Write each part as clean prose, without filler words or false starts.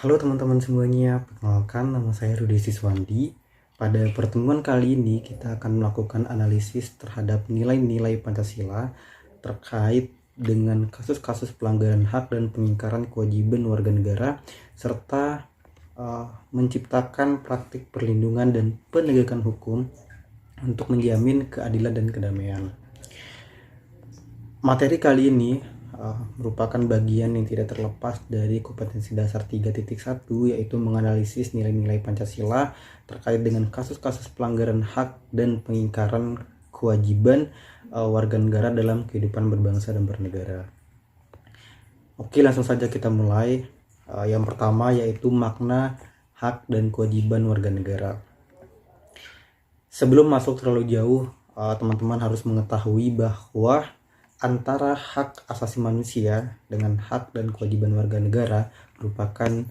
Halo teman-teman semuanya, perkenalkan nama saya Rudi Siswandi. Pada pertemuan kali ini kita akan melakukan analisis terhadap nilai-nilai Pancasila terkait dengan kasus-kasus pelanggaran hak dan pengingkaran kewajiban warga negara serta menciptakan praktik perlindungan dan penegakan hukum untuk menjamin keadilan dan kedamaian. Materi kali ini merupakan bagian yang tidak terlepas dari kompetensi dasar 3.1, yaitu menganalisis nilai-nilai Pancasila terkait dengan kasus-kasus pelanggaran hak dan pengingkaran kewajiban warga negara dalam kehidupan berbangsa dan bernegara. Oke, langsung saja kita mulai. Yang pertama yaitu makna hak dan kewajiban warga negara. Sebelum masuk terlalu jauh, teman-teman harus mengetahui bahwa antara hak asasi manusia dengan hak dan kewajiban warga negara merupakan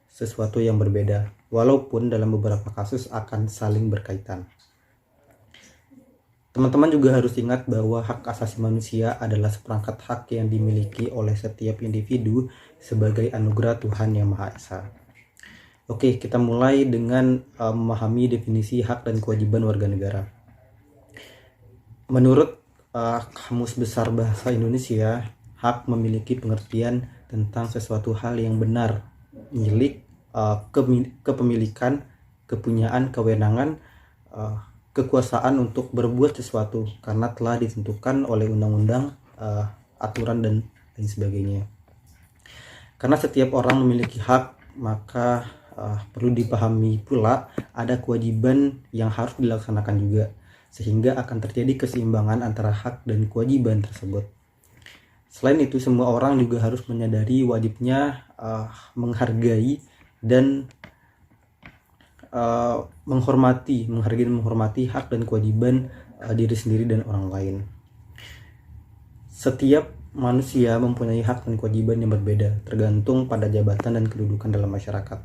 sesuatu yang berbeda, walaupun dalam beberapa kasus akan saling berkaitan. Teman-teman juga harus ingat bahwa hak asasi manusia adalah seperangkat hak yang dimiliki oleh setiap individu sebagai anugerah Tuhan Yang Maha Esa. Oke, kita mulai dengan memahami definisi hak dan kewajiban warga negara. Menurut Kamus Besar Bahasa Indonesia, hak memiliki pengertian tentang sesuatu hal yang benar, milik, kepemilikan, kepunyaan, kewenangan, kekuasaan untuk berbuat sesuatu karena telah ditentukan oleh undang-undang, aturan dan lain sebagainya. Karena setiap orang memiliki hak, maka perlu dipahami pula ada kewajiban yang harus dilaksanakan juga, sehingga akan terjadi keseimbangan antara hak dan kewajiban tersebut. Selain itu, semua orang juga harus menyadari wajibnya menghargai dan menghormati hak dan kewajiban diri sendiri dan orang lain. Setiap manusia mempunyai hak dan kewajiban yang berbeda, tergantung pada jabatan dan kedudukan dalam masyarakat.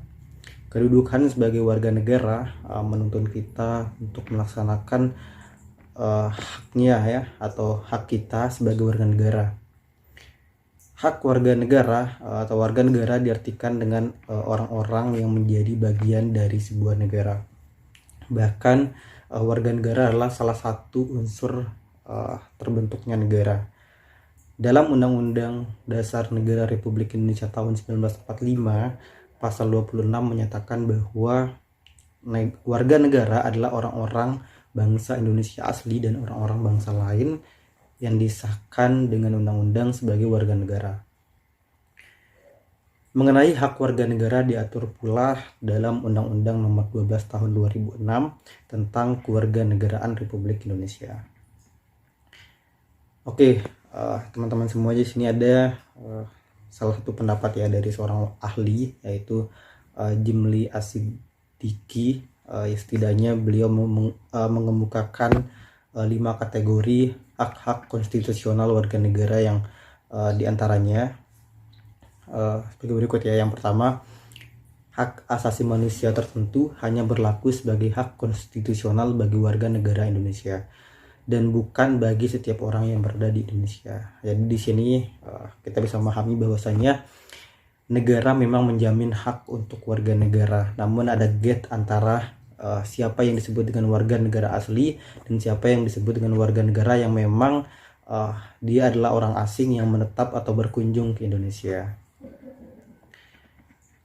Kedudukan sebagai warga negara menuntun kita untuk melaksanakan haknya ya, atau hak kita sebagai warga negara. Hak warga negara atau warga negara diartikan dengan orang-orang yang menjadi bagian dari sebuah negara. Bahkan warga negara adalah salah satu unsur terbentuknya negara. Dalam Undang-Undang Dasar Negara Republik Indonesia tahun 1945, pasal 26 menyatakan bahwa warga negara adalah orang-orang bangsa Indonesia asli dan orang-orang bangsa lain yang disahkan dengan undang-undang sebagai warga negara. Mengenai hak warga negara diatur pula dalam Undang-Undang Nomor 12 Tahun 2006 tentang Kewarganegaraan Republik Indonesia. Oke, teman-teman semua, di sini ada salah satu pendapat ya dari seorang ahli, yaitu Jimli Asidiki. Setidaknya beliau mengemukakan 5 kategori hak-hak konstitusional warga negara yang diantaranya sebagai berikut ya. Yang pertama, hak asasi manusia tertentu hanya berlaku sebagai hak konstitusional bagi warga negara Indonesia dan bukan bagi setiap orang yang berada di Indonesia. Jadi di sini kita bisa memahami bahwasanya negara memang menjamin hak untuk warga negara, namun ada gap antara siapa yang disebut dengan warga negara asli dan siapa yang disebut dengan warga negara yang memang dia adalah orang asing yang menetap atau berkunjung ke Indonesia.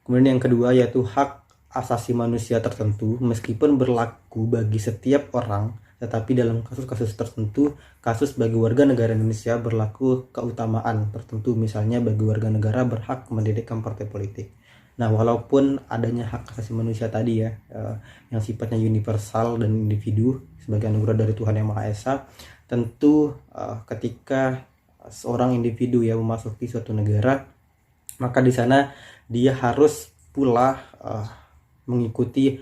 Kemudian yang kedua yaitu hak asasi manusia tertentu meskipun berlaku bagi setiap orang, tetapi dalam kasus-kasus tertentu, kasus bagi warga negara Indonesia berlaku keutamaan tertentu. Misalnya bagi warga negara berhak mendirikan partai politik. Nah, walaupun adanya hak asasi manusia tadi ya, yang sifatnya universal dan individu sebagai anugerah dari Tuhan Yang Maha Esa, tentu ketika seorang individu ya memasuki suatu negara, maka di sana dia harus pula mengikuti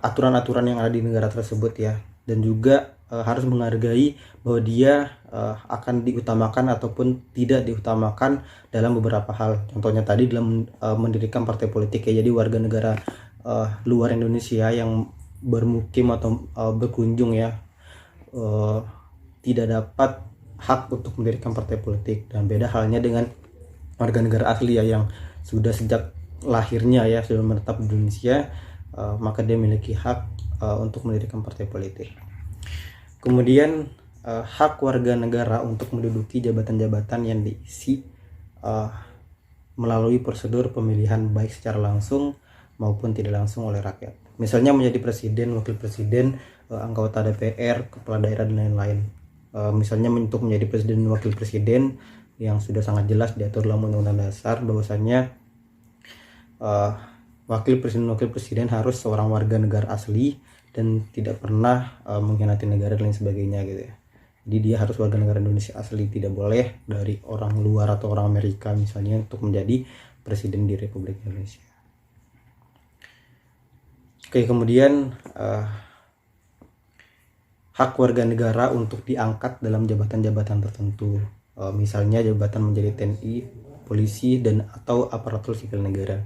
aturan-aturan yang ada di negara tersebut ya, dan juga harus menghargai bahwa dia akan diutamakan ataupun tidak diutamakan dalam beberapa hal. Contohnya tadi dalam mendirikan partai politik ya. Jadi warga negara luar Indonesia yang bermukim atau berkunjung ya tidak dapat hak untuk mendirikan partai politik, dan beda halnya dengan warga negara asli ya yang sudah sejak lahirnya ya sudah menetap di Indonesia, maka dia memiliki hak untuk mendirikan partai politik. Kemudian hak warga negara untuk menduduki jabatan-jabatan yang diisi melalui prosedur pemilihan baik secara langsung maupun tidak langsung oleh rakyat. Misalnya menjadi presiden, wakil presiden, anggota DPR, kepala daerah dan lain-lain. Misalnya untuk menjadi presiden dan wakil presiden yang sudah sangat jelas diatur dalam Undang-Undang Dasar bahwasanya wakil presiden harus seorang warga negara asli dan tidak pernah mengkhianati negara dan lain sebagainya gitu ya. Jadi dia harus warga negara Indonesia asli, tidak boleh dari orang luar atau orang Amerika misalnya untuk menjadi presiden di Republik Indonesia. Oke, kemudian hak warga negara untuk diangkat dalam jabatan-jabatan tertentu, misalnya jabatan menjadi TNI, polisi, dan atau aparatur sipil negara.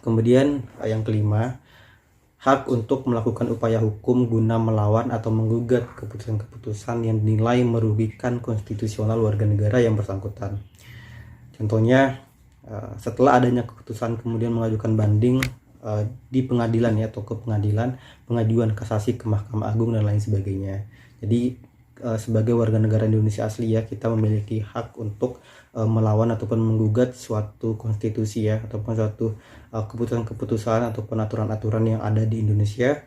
Kemudian yang kelima, hak untuk melakukan upaya hukum guna melawan atau menggugat keputusan-keputusan yang dinilai merugikan konstitusional warga negara yang bersangkutan. Contohnya, setelah adanya keputusan kemudian mengajukan banding di pengadilan ya, atau ke pengadilan, pengajuan kasasi ke Mahkamah Agung dan lain sebagainya. Jadi sebagai warga negara Indonesia asli ya, kita memiliki hak untuk melawan ataupun menggugat suatu konstitusi ya, ataupun suatu keputusan-keputusan ataupun aturan-aturan yang ada di Indonesia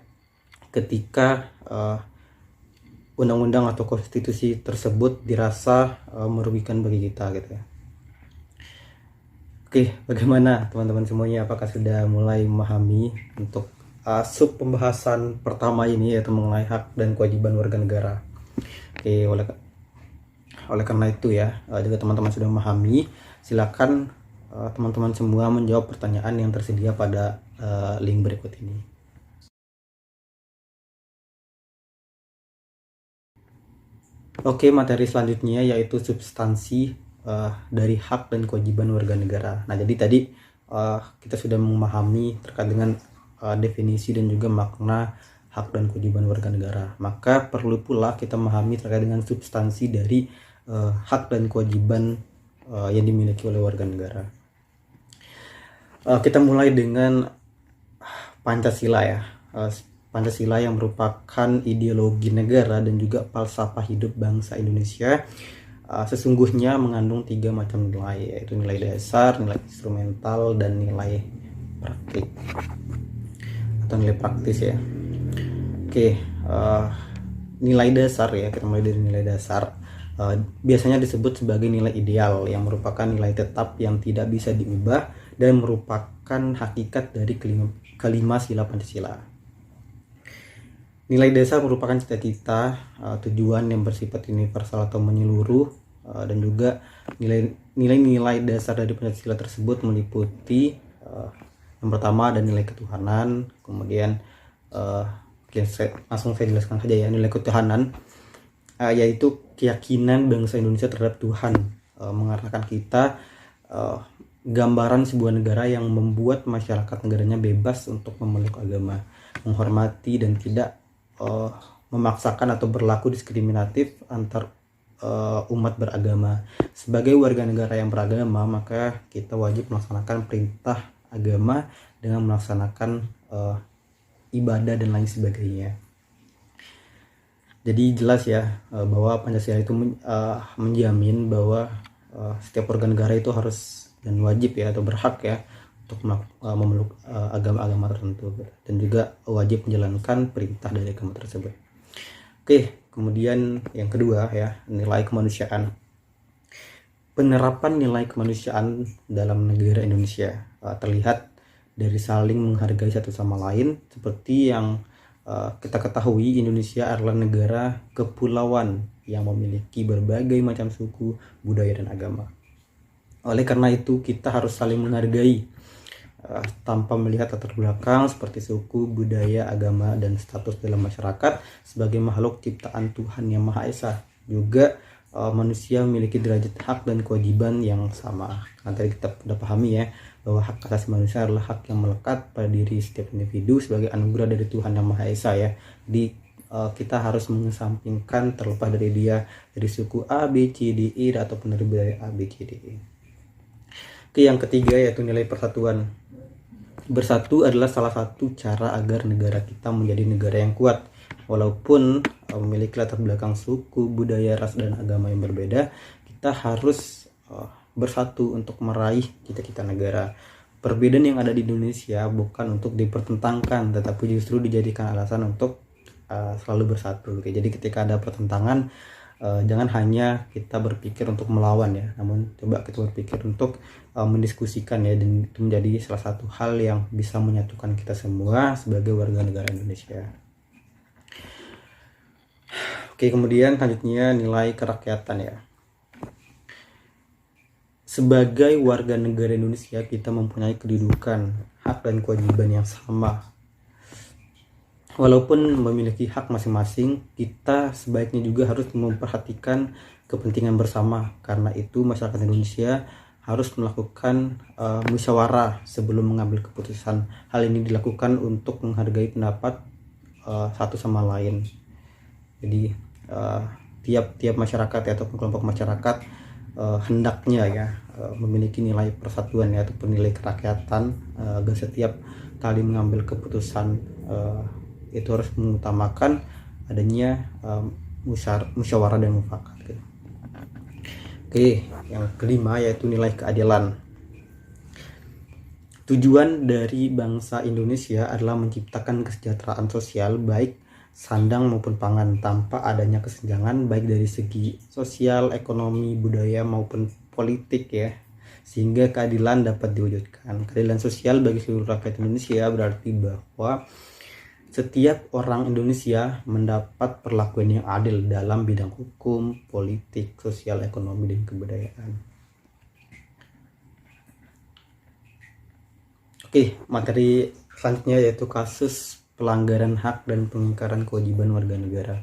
ketika undang-undang atau konstitusi tersebut dirasa merugikan bagi kita gitu ya. Oke, bagaimana teman-teman semuanya? Apakah sudah mulai memahami untuk sub pembahasan pertama ini, yaitu mengenai hak dan kewajiban warga negara? Oke, oleh karena itu ya, jika teman-teman sudah memahami, silakan teman-teman semua menjawab pertanyaan yang tersedia pada link berikut ini. Oke, materi selanjutnya yaitu substansi dari hak dan kewajiban warga negara. Nah, jadi tadi kita sudah memahami terkait dengan definisi dan juga makna hak dan kewajiban warga negara. Maka perlu pula kita memahami terkait dengan substansi dari hak dan kewajiban yang dimiliki oleh warga negara. Kita mulai dengan Pancasila ya. Pancasila yang merupakan ideologi negara dan juga falsafah hidup bangsa Indonesia sesungguhnya mengandung 3 macam nilai, yaitu nilai dasar, nilai instrumental, dan nilai praktik atau nilai praktis ya. Oke, nilai dasar ya, kita mulai dari nilai dasar. Biasanya disebut sebagai nilai ideal yang merupakan nilai tetap yang tidak bisa diubah dan merupakan hakikat dari kelima sila Pancasila. Nilai dasar merupakan cita-cita, tujuan yang bersifat universal atau menyeluruh, dan juga nilai-nilai dasar dari Pancasila tersebut meliputi yang pertama ada nilai ketuhanan, kemudian langsung saya jelaskan saja ya, nilai ketuhanan yaitu keyakinan bangsa Indonesia terhadap Tuhan, mengarahkan kita gambaran sebuah negara yang membuat masyarakat negaranya bebas untuk memeluk agama, menghormati dan tidak memaksakan atau berlaku diskriminatif antar umat beragama. Sebagai warga negara yang beragama, maka kita wajib melaksanakan perintah agama dengan melaksanakan ibadah dan lain sebagainya. Jadi jelas ya bahwa Pancasila itu menjamin bahwa setiap warga negara itu harus dan wajib ya, atau berhak ya, untuk memeluk agama-agama tertentu, dan juga wajib menjalankan perintah dari agama tersebut. Oke, kemudian yang kedua ya, nilai kemanusiaan. Penerapan nilai kemanusiaan dalam negara Indonesia terlihat dari saling menghargai satu sama lain. Seperti yang kita ketahui, Indonesia adalah negara kepulauan yang memiliki berbagai macam suku, budaya, dan agama. Oleh karena itu, kita harus saling menghargai tanpa melihat latar belakang seperti suku, budaya, agama, dan status dalam masyarakat sebagai makhluk ciptaan Tuhan Yang Maha Esa. Juga manusia memiliki derajat hak dan kewajiban yang sama. Karena tadi kita sudah pahami ya, bahwa hak asasi manusia adalah hak yang melekat pada diri setiap individu sebagai anugerah dari Tuhan Yang Maha Esa ya. Kita harus mengesampingkan terlepas dari dia dari suku A, B, C, D, E ataupun dari budaya A, B, C, D, E. Oke, yang ketiga yaitu nilai persatuan. Bersatu adalah salah satu cara agar negara kita menjadi negara yang kuat. Walaupun memiliki latar belakang suku, budaya, ras, dan agama yang berbeda, kita harus bersatu untuk meraih cita-cita negara. Perbedaan yang ada di Indonesia bukan untuk dipertentangkan, tetapi justru dijadikan alasan untuk selalu bersatu. Oke, jadi ketika ada pertentangan, jangan hanya kita berpikir untuk melawan ya, namun coba kita berpikir untuk mendiskusikan ya, dan itu menjadi salah satu hal yang bisa menyatukan kita semua sebagai warga negara Indonesia. Oke, kemudian selanjutnya nilai kerakyatan ya. Sebagai warga negara Indonesia, kita mempunyai kedudukan, hak dan kewajiban yang sama. Walaupun memiliki hak masing-masing, kita sebaiknya juga harus memperhatikan kepentingan bersama. Karena itu masyarakat Indonesia harus melakukan musyawarah sebelum mengambil keputusan. Hal ini dilakukan untuk menghargai pendapat satu sama lain. Jadi tiap masyarakat ya, ataupun kelompok masyarakat hendaknya ya memiliki nilai persatuan ya, ataupun nilai kerakyatan agar setiap kali mengambil keputusan itu harus mengutamakan adanya musyawarah dan mufakat gitu. Oke, yang kelima yaitu nilai keadilan. Tujuan dari bangsa Indonesia adalah menciptakan kesejahteraan sosial baik sandang maupun pangan tanpa adanya kesenjangan baik dari segi sosial, ekonomi, budaya maupun politik ya, sehingga keadilan dapat diwujudkan. Keadilan sosial bagi seluruh rakyat Indonesia berarti bahwa setiap orang Indonesia mendapat perlakuan yang adil dalam bidang hukum, politik, sosial, ekonomi, dan kebudayaan. Oke, materi selanjutnya yaitu kasus pelanggaran hak dan pengingkaran kewajiban warga negara.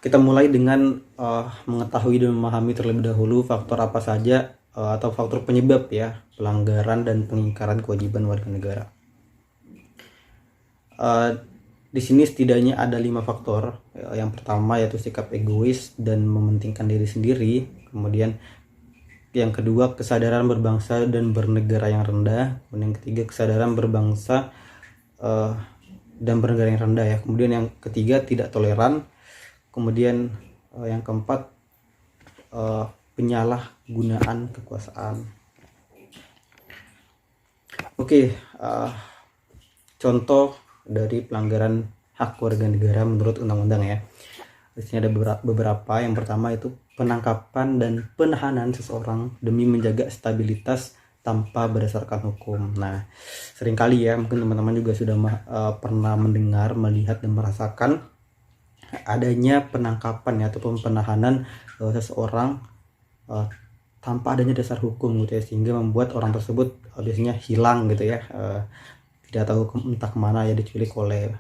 Kita mulai dengan mengetahui dan memahami terlebih dahulu faktor apa saja atau faktor penyebab ya pelanggaran dan pengingkaran kewajiban warga negara. Di sini setidaknya ada 5 faktor. Yang pertama yaitu sikap egois dan mementingkan diri sendiri. Kemudian yang kedua kesadaran berbangsa dan bernegara yang rendah. Kemudian yang ketiga kesadaran berbangsa dan bernegara yang rendah ya. Kemudian yang ketiga tidak toleran. Kemudian yang keempat penyalahgunaan kekuasaan. Oke, contoh dari pelanggaran hak warga negara menurut undang-undang ya. Di sini ada beberapa. Yang pertama itu penangkapan dan penahanan seseorang demi menjaga stabilitas tanpa berdasarkan hukum. Nah, seringkali ya mungkin teman-teman juga sudah pernah mendengar, melihat dan merasakan adanya penangkapan ya, ataupun penahanan seseorang tanpa adanya dasar hukum gitu ya, sehingga membuat orang tersebut biasanya hilang gitu ya. Tidak tahu entah kemana ya, diculik oleh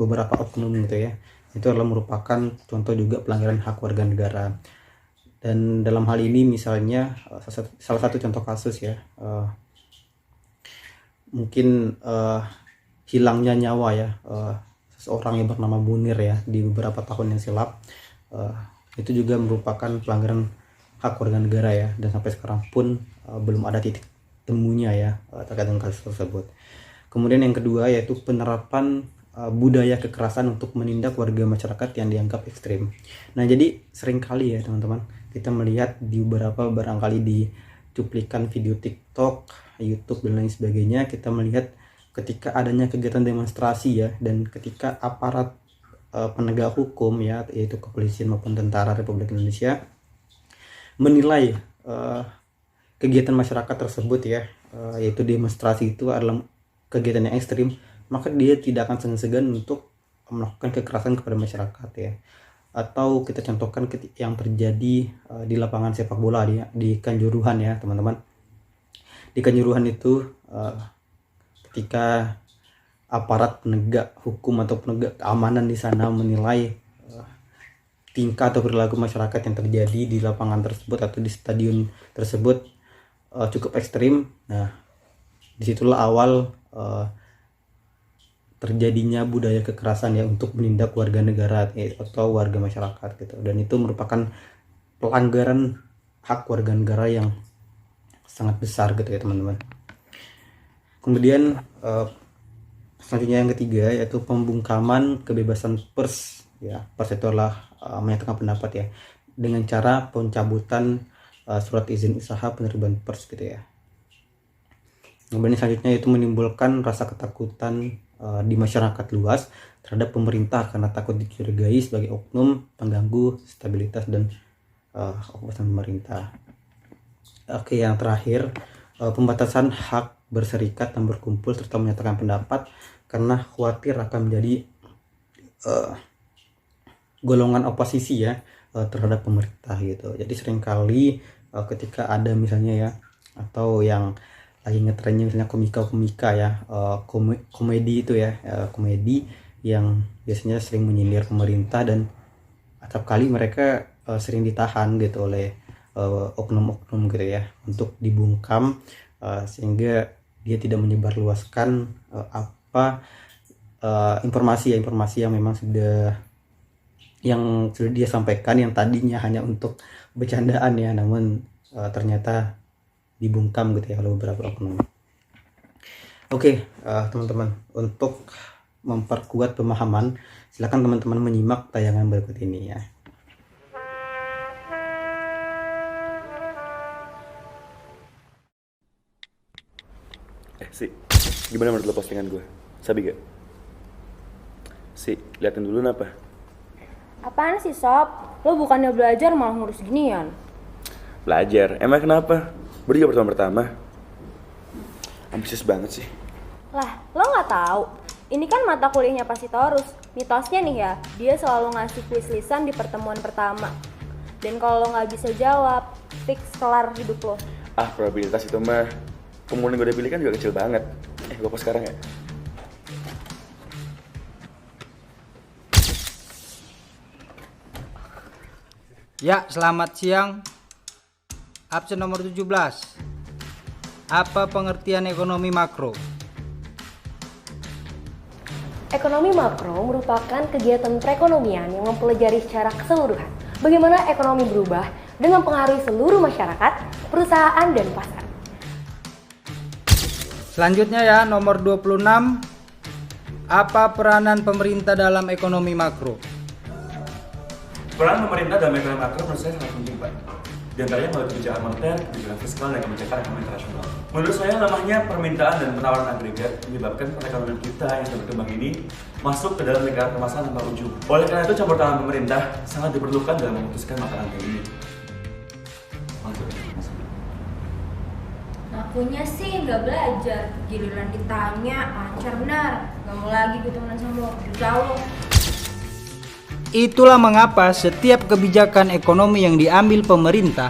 beberapa oknum gitu ya. Itu adalah merupakan contoh juga pelanggaran hak warga negara. Dan dalam hal ini misalnya salah satu contoh kasus ya, mungkin hilangnya nyawa ya seseorang yang bernama Munir ya di beberapa tahun yang silam, itu juga merupakan pelanggaran hak warga negara ya, dan sampai sekarang pun belum ada titik temunya ya terkait dengan kasus tersebut. Kemudian yang kedua yaitu penerapan budaya kekerasan untuk menindak warga masyarakat yang dianggap ekstrim. Nah, jadi seringkali ya teman-teman, kita melihat di beberapa barangkali di cuplikan video TikTok, YouTube dan lain sebagainya, kita melihat ketika adanya kegiatan demonstrasi ya, dan ketika aparat penegak hukum ya, yaitu kepolisian maupun tentara Republik Indonesia menilai kegiatan masyarakat tersebut ya, yaitu demonstrasi itu adalah kegiatan yang ekstrim, maka dia tidak akan segan-segan untuk melakukan kekerasan kepada masyarakat ya. Atau kita contohkan yang terjadi di lapangan sepak bola di Kanjuruhan ya teman-teman. Di Kanjuruhan itu ketika aparat penegak hukum atau penegak keamanan di sana menilai tingkah atau perilaku masyarakat yang terjadi di lapangan tersebut atau di stadion tersebut cukup ekstrim. Nah, disitulah awal terjadinya budaya kekerasan ya untuk menindak warga negara atau warga masyarakat gitu. Dan itu merupakan pelanggaran hak warga negara yang sangat besar gitu ya teman-teman. Kemudian selanjutnya yang ketiga yaitu pembungkaman kebebasan pers ya. Pers itu adalah menyatakan pendapat ya, dengan cara pencabutan surat izin usaha penerbitan pers gitu ya. Kemudian selanjutnya itu menimbulkan rasa ketakutan di masyarakat luas terhadap pemerintah karena takut dicurigai sebagai oknum pengganggu stabilitas dan kebebasan pemerintah. Oke, yang terakhir pembatasan hak berserikat dan berkumpul serta menyatakan pendapat karena khawatir akan menjadi golongan oposisi ya terhadap pemerintah gitu. Jadi seringkali ketika ada misalnya ya, atau yang lagi ngetrennya misalnya komika ya, komedi itu ya, komedi yang biasanya sering menyindir pemerintah dan acap kali mereka sering ditahan gitu oleh oknum-oknum gitu ya untuk dibungkam sehingga dia tidak menyebarluaskan informasi yang memang sudah dia sampaikan, yang tadinya hanya untuk bercandaan ya, namun ternyata dibungkam gitu ya oleh beberapa oknum. Oke, teman-teman, untuk memperkuat pemahaman silakan teman-teman menyimak tayangan berikut ini ya. Si, gimana menurut lo postingan gue? Sabi gak? Si, liatin dulu napa? Apaan sih Sob? Lo bukannya belajar malah ngurus ginian. Belajar? Emang kenapa? Baru juga pertama. Ambisius banget sih. Lah, lo gak tahu? Ini kan mata kuliahnya Pasitorus. Mitosnya nih ya, dia selalu ngasih kuis lisan di pertemuan pertama. Dan kalau lo gak bisa jawab, fix kelar hidup lo. Probabilitas itu mah kemungkinan gue udah pilih kan juga kecil banget. Gue post sekarang ya? Ya, selamat siang. Absen nomor 17. Apa pengertian ekonomi makro? Ekonomi makro merupakan kegiatan perekonomian yang mempelajari secara keseluruhan bagaimana ekonomi berubah dan mempengaruhi seluruh masyarakat, perusahaan, dan pasar. Selanjutnya ya, nomor 26. Apa peranan pemerintah dalam ekonomi makro? Peran pemerintah dalam ekonomi makro menurut saya sangat penting, Pak. Di antaranya melalui kebijakan moneter, kebijakan fiskal, dan kebijakan ekonomi internasional. Menurut saya lemahnya permintaan dan penawaran agregat menyebabkan perekonomian kita yang berkembang ini masuk ke dalam negara permasalahan tanpa ujung. Oleh karena itu, campur tangan pemerintah sangat diperlukan dalam memutuskan mata rantai ini. Akunya sih nggak belajar, giliran ditanya lancar benar. Gak mau lagi gue temenan sama lo, jauh. Itulah mengapa setiap kebijakan ekonomi yang diambil pemerintah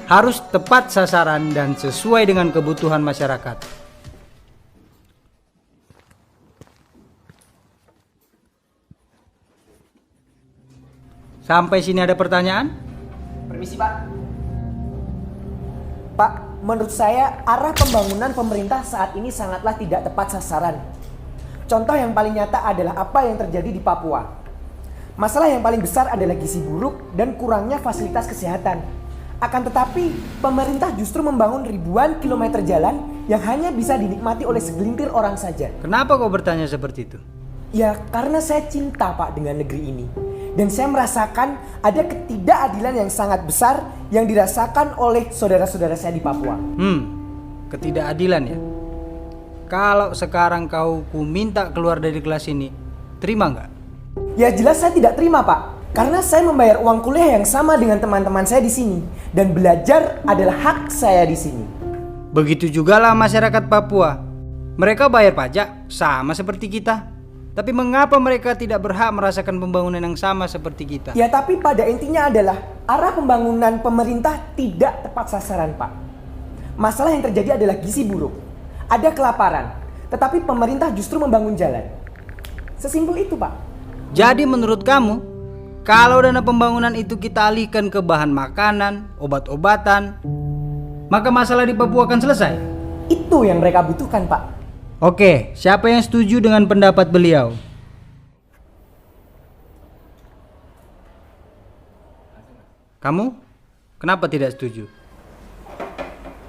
harus tepat sasaran dan sesuai dengan kebutuhan masyarakat. Sampai sini ada pertanyaan? Permisi Pak. Pak, menurut saya arah pembangunan pemerintah saat ini sangatlah tidak tepat sasaran. Contoh yang paling nyata adalah apa yang terjadi di Papua. Masalah yang paling besar adalah gizi buruk dan kurangnya fasilitas kesehatan. Akan tetapi, pemerintah justru membangun ribuan kilometer jalan yang hanya bisa dinikmati oleh segelintir orang saja. Kenapa kau bertanya seperti itu? Ya, karena saya cinta Pak dengan negeri ini. Dan saya merasakan ada ketidakadilan yang sangat besar yang dirasakan oleh saudara-saudara saya di Papua. Ketidakadilan ya? Kalau sekarang kau ku minta keluar dari kelas ini, terima nggak? Ya jelas saya tidak terima Pak. Karena saya membayar uang kuliah yang sama dengan teman-teman saya di sini. Dan belajar adalah hak saya di sini. Begitu juga lah masyarakat Papua. Mereka bayar pajak sama seperti kita. Tapi mengapa mereka tidak berhak merasakan pembangunan yang sama seperti kita? Ya tapi pada intinya adalah arah pembangunan pemerintah tidak tepat sasaran Pak. Masalah yang terjadi adalah gizi buruk. Ada kelaparan. Tetapi pemerintah justru membangun jalan. Sesimpel itu Pak. Jadi menurut kamu, kalau dana pembangunan itu kita alihkan ke bahan makanan, obat-obatan, maka masalah di Papua akan selesai? Itu yang mereka butuhkan Pak. Oke, siapa yang setuju dengan pendapat beliau? Kamu? Kenapa tidak setuju?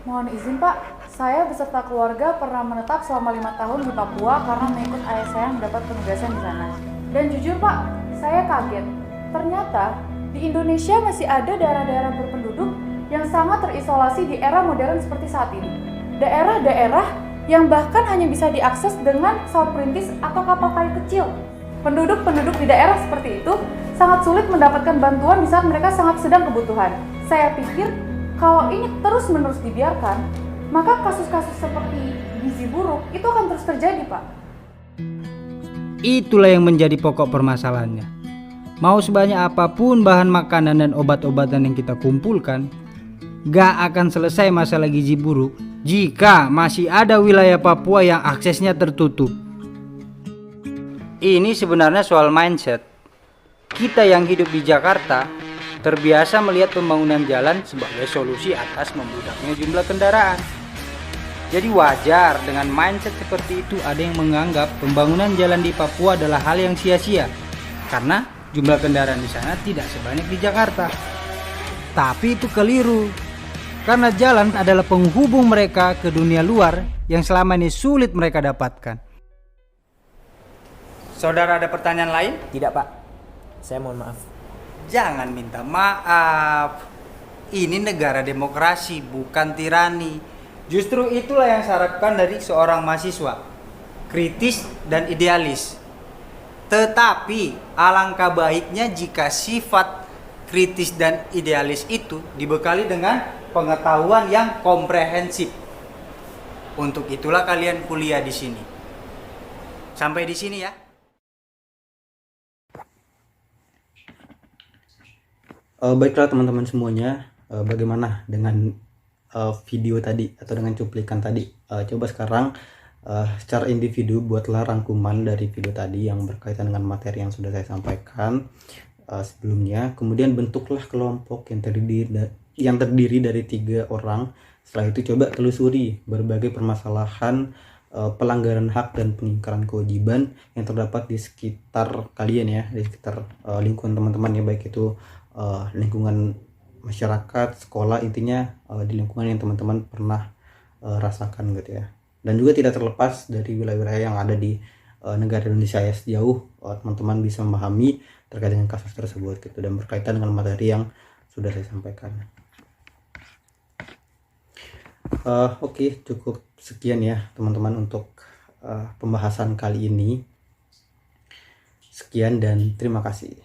Mohon izin Pak, saya beserta keluarga pernah menetap selama 5 tahun di Papua karena mengikut ayah saya mendapat penugasan di sana. Dan jujur Pak, saya kaget. Ternyata di Indonesia masih ada daerah-daerah berpenduduk yang sangat terisolasi di era modern seperti saat ini. Daerah-daerah yang bahkan hanya bisa diakses dengan pesawat perintis atau kapal kayu kecil. Penduduk-penduduk di daerah seperti itu sangat sulit mendapatkan bantuan di saat mereka sangat sedang kebutuhan. Saya pikir kalau ini terus-menerus dibiarkan, maka kasus-kasus seperti gizi buruk itu akan terus terjadi, Pak. Itulah yang menjadi pokok permasalahannya. Mau sebanyak apapun bahan makanan dan obat-obatan yang kita kumpulkan, gak akan selesai masalah gizi buruk jika masih ada wilayah Papua yang aksesnya tertutup. Ini sebenarnya soal mindset. Kita yang hidup di Jakarta terbiasa melihat pembangunan jalan sebagai solusi atas membludaknya jumlah kendaraan. Jadi wajar dengan mindset seperti itu ada yang menganggap pembangunan jalan di Papua adalah hal yang sia-sia karena jumlah kendaraan di sana tidak sebanyak di Jakarta. Tapi itu keliru. Karena jalan adalah penghubung mereka ke dunia luar yang selama ini sulit mereka dapatkan. Saudara ada pertanyaan lain? Tidak Pak, saya mohon maaf. Jangan minta maaf. Ini negara demokrasi, bukan tirani. Justru itulah yang saya harapkan dari seorang mahasiswa. Kritis dan idealis. Tetapi alangkah baiknya jika sifat kritis dan idealis itu dibekali dengan pengetahuan yang komprehensif. Untuk itulah kalian kuliah di sini. Sampai di sini ya. Baiklah teman-teman semuanya, bagaimana dengan video tadi atau dengan cuplikan tadi? Coba sekarang secara individu buatlah rangkuman dari video tadi yang berkaitan dengan materi yang sudah saya sampaikan sebelumnya. Kemudian bentuklah kelompok yang terdiri dari 3 orang. Setelah itu coba telusuri berbagai permasalahan pelanggaran hak dan pengingkaran kewajiban yang terdapat di sekitar kalian ya, di sekitar lingkungan teman-teman ya, baik itu lingkungan masyarakat, sekolah, intinya di lingkungan yang teman-teman pernah rasakan gitu ya. Dan juga tidak terlepas dari wilayah-wilayah yang ada di negara Indonesia ya, sejauh teman-teman bisa memahami terkait dengan kasus tersebut gitu dan berkaitan dengan materi yang sudah saya sampaikan. Oke, cukup sekian ya teman-teman untuk pembahasan kali ini. Sekian dan terima kasih.